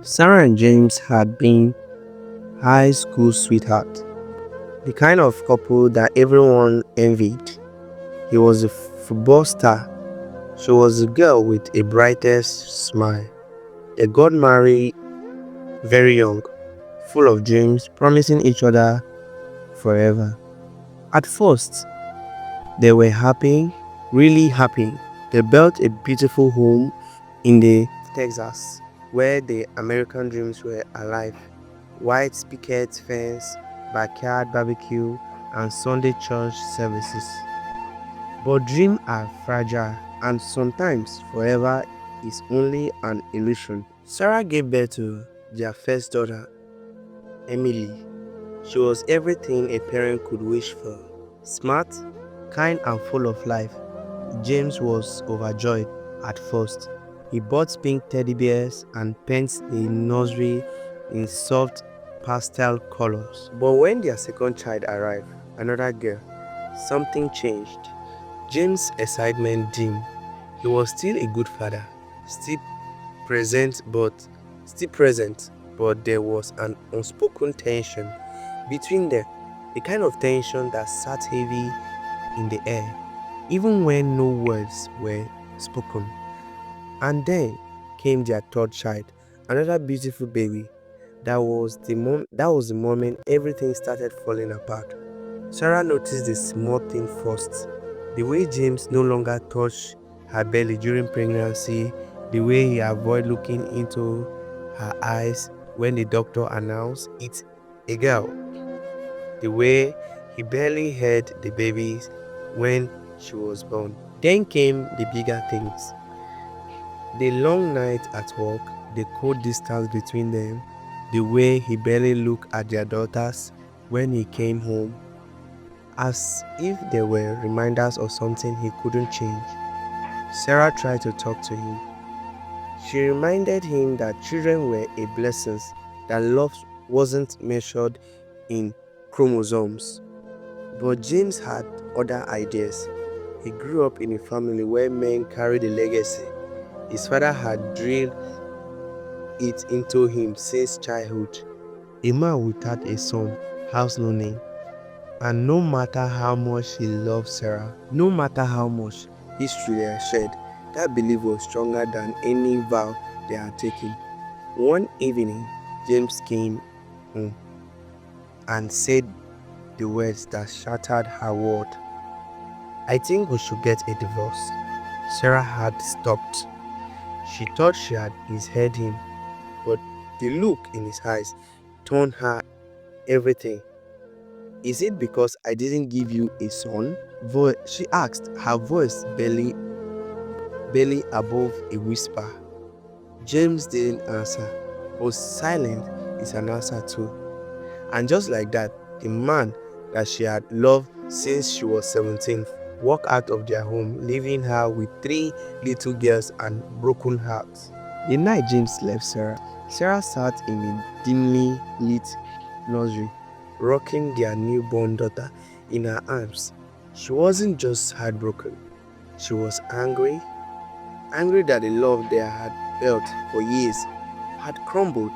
Sarah and James had been high school sweethearts, the kind of couple that everyone envied. He was a football star. She was a girl with a brightest smile. They got married very young, full of dreams, promising each other forever. At first, they were happy, really happy. They built a beautiful home in the Texas, where the American dreams were alive. White picket fence, backyard barbecue, and Sunday church services. But dreams are fragile, and sometimes forever is only an illusion. Sarah gave birth to their first daughter, Emily. She was everything a parent could wish for: smart, kind, and full of life. James was overjoyed at first. He bought pink teddy bears and painted the nursery in soft pastel colors. But when their second child arrived, another girl, something changed. James' excitement dimmed. He was still a good father, still present, but still present, but there was an unspoken tension between them, the kind of tension that sat heavy in the air, even when no words were spoken. And then came their third child, another beautiful baby. That was the moment everything started falling apart. Sarah noticed the small thing first. The way James no longer touched her belly during pregnancy, the way he avoided looking into her eyes when the doctor announced it's a girl, the way he barely held the baby when she was born. Then came the bigger things: the long night at work, the cold distance between them, the way he barely looked at their daughters when he came home, as if they were reminders of something he couldn't change. Sarah tried to talk to him. She reminded him that children were a blessing, that love wasn't measured in chromosomes. But James had other ideas. He grew up in a family where men carried a legacy. His father had drilled it into him since childhood. A man without a son, house no name. And no matter how much he loved Sarah, no matter how much history they had shared, that belief was stronger than any vow they had taken. One evening, James came home and said the words that shattered her world. "I think we should get a divorce." Sarah had stopped. She thought she had misheard him, but the look in his eyes told her everything. "Is it because I didn't give you a son?" She asked, her voice barely above a whisper. James didn't answer, but silence is an answer too. And just like that, the man that she had loved since she was 17 walked out of their home, leaving her with three little girls and broken hearts. The night James left Sarah sat in a dimly lit nursery, rocking their newborn daughter in her arms. She wasn't just heartbroken, she was angry that the love they had built for years had crumbled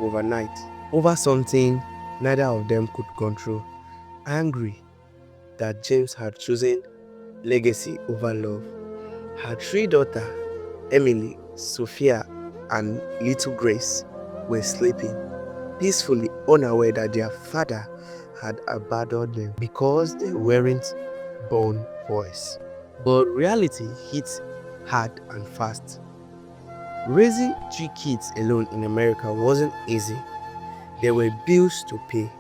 overnight over something neither of them could control. Angry that James had chosen legacy over love. Her three daughters, Emily, Sophia, and little Grace, were sleeping peacefully, unaware that their father had abandoned them because they weren't born boys. But reality hit hard and fast. Raising three kids alone in America wasn't easy. There were bills to pay,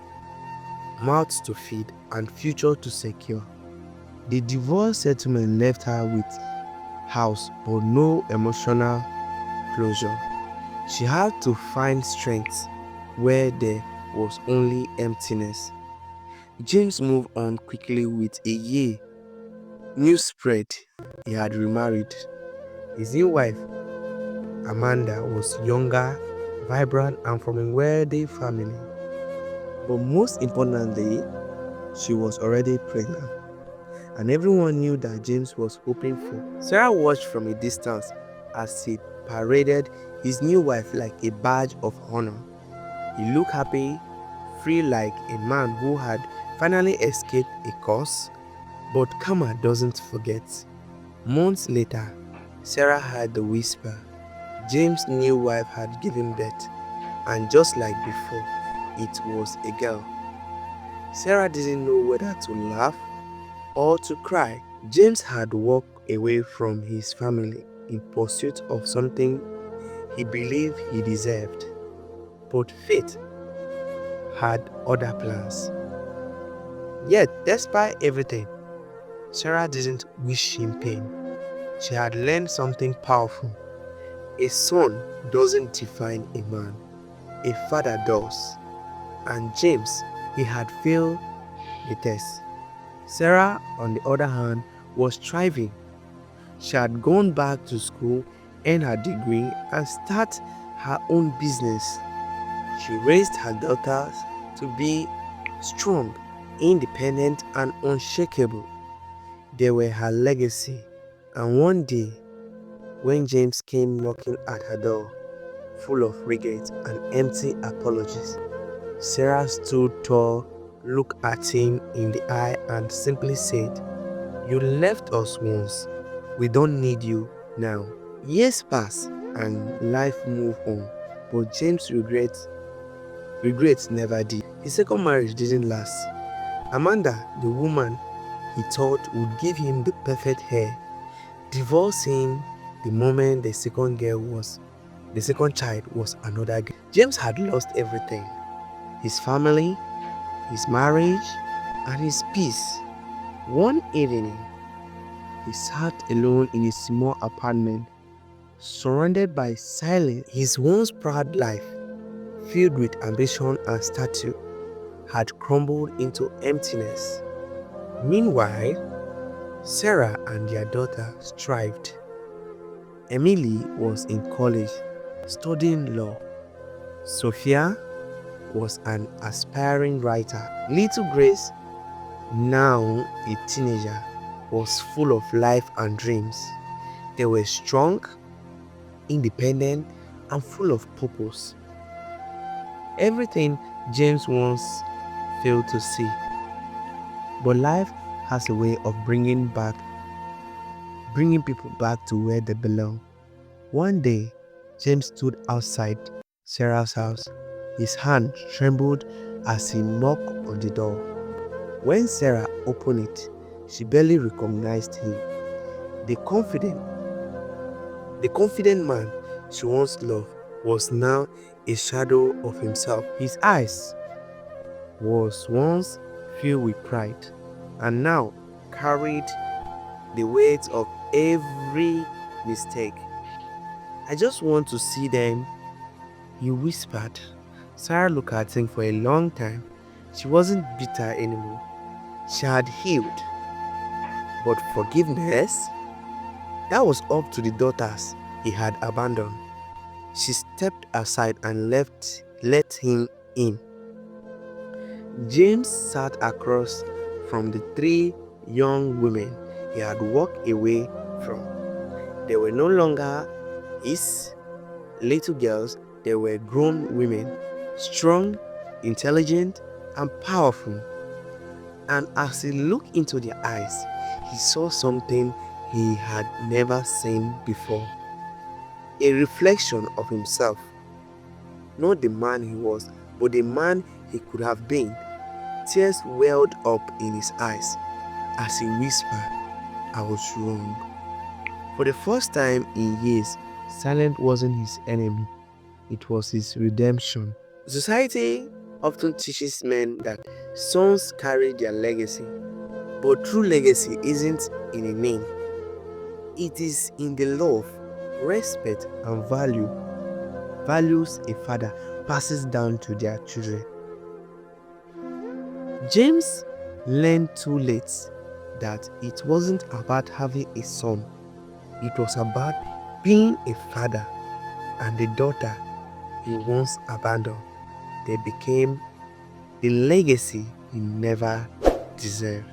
mouths to feed, and future to secure. The divorce settlement left her with house but no emotional closure. She had to find strength where there was only emptiness. James moved on quickly with a year. News spread he had remarried. His new wife, Amanda, was younger, vibrant, and from a wealthy family. But most importantly, she was already pregnant, and everyone knew that James was hoping for. Sarah watched from a distance as he paraded his new wife like a badge of honor. He looked happy, free like a man who had finally escaped a curse. But karma doesn't forget. Months later, Sarah heard the whisper. James' new wife had given birth, and just like before, it was a girl. Sarah didn't know whether to laugh or to cry. James had walked away from his family in pursuit of something he believed he deserved. But fate had other plans. Yet, despite everything, Sarah didn't wish him pain. She had learned something powerful. A son doesn't define a man, a father does. And James, he had failed the test. Sarah, on the other hand, was thriving. She had gone back to school, earned her degree, and started her own business. She raised her daughters to be strong, independent, and unshakable. They were her legacy. And one day, when James came knocking at her door, full of regret and empty apologies, Sarah stood tall, looked at him in the eye, and simply said, "You left us once. We don't need you now." Years passed and life moved on, but James' regrets never did. His second marriage didn't last. Amanda, the woman he thought would give him the perfect heir, divorced him the moment the second child was another girl. James had lost everything: his family, his marriage, and his peace. One evening, he sat alone in a small apartment, surrounded by silence. His once proud life, filled with ambition and stature, had crumbled into emptiness. Meanwhile, Sarah and their daughter thrived. Emily was in college, studying law. Sophia was an aspiring writer. Little Grace, now a teenager, was full of life and dreams. They were strong, independent, and full of purpose. Everything James once failed to see. But life has a way of bringing people back to where they belong. One day, James stood outside Sarah's house. His hand trembled as he knocked on the door. When Sarah opened it, she barely recognized him. The confident man she once loved was now a shadow of himself. His eyes was once filled with pride and now carried the weight of every mistake. "I just want to see them," he whispered. Sarah looked at him for a long time. She wasn't bitter anymore. She had healed. But forgiveness? That was up to the daughters he had abandoned. She stepped aside and let him in. James sat across from the three young women he had walked away from. They were no longer his little girls, they were grown women, strong, intelligent, and powerful. And as he looked into their eyes, he saw something he had never seen before. A reflection of himself. Not the man he was, but the man he could have been. Tears welled up in his eyes as he whispered, "I was wrong." For the first time in years, silence wasn't his enemy. It was his redemption. Society often teaches men that sons carry their legacy, but true legacy isn't in a name. It is in the love, respect, and values a father passes down to their children. James learned too late that it wasn't about having a son. It was about being a father, and the daughter he once abandoned. They became the legacy he never deserved.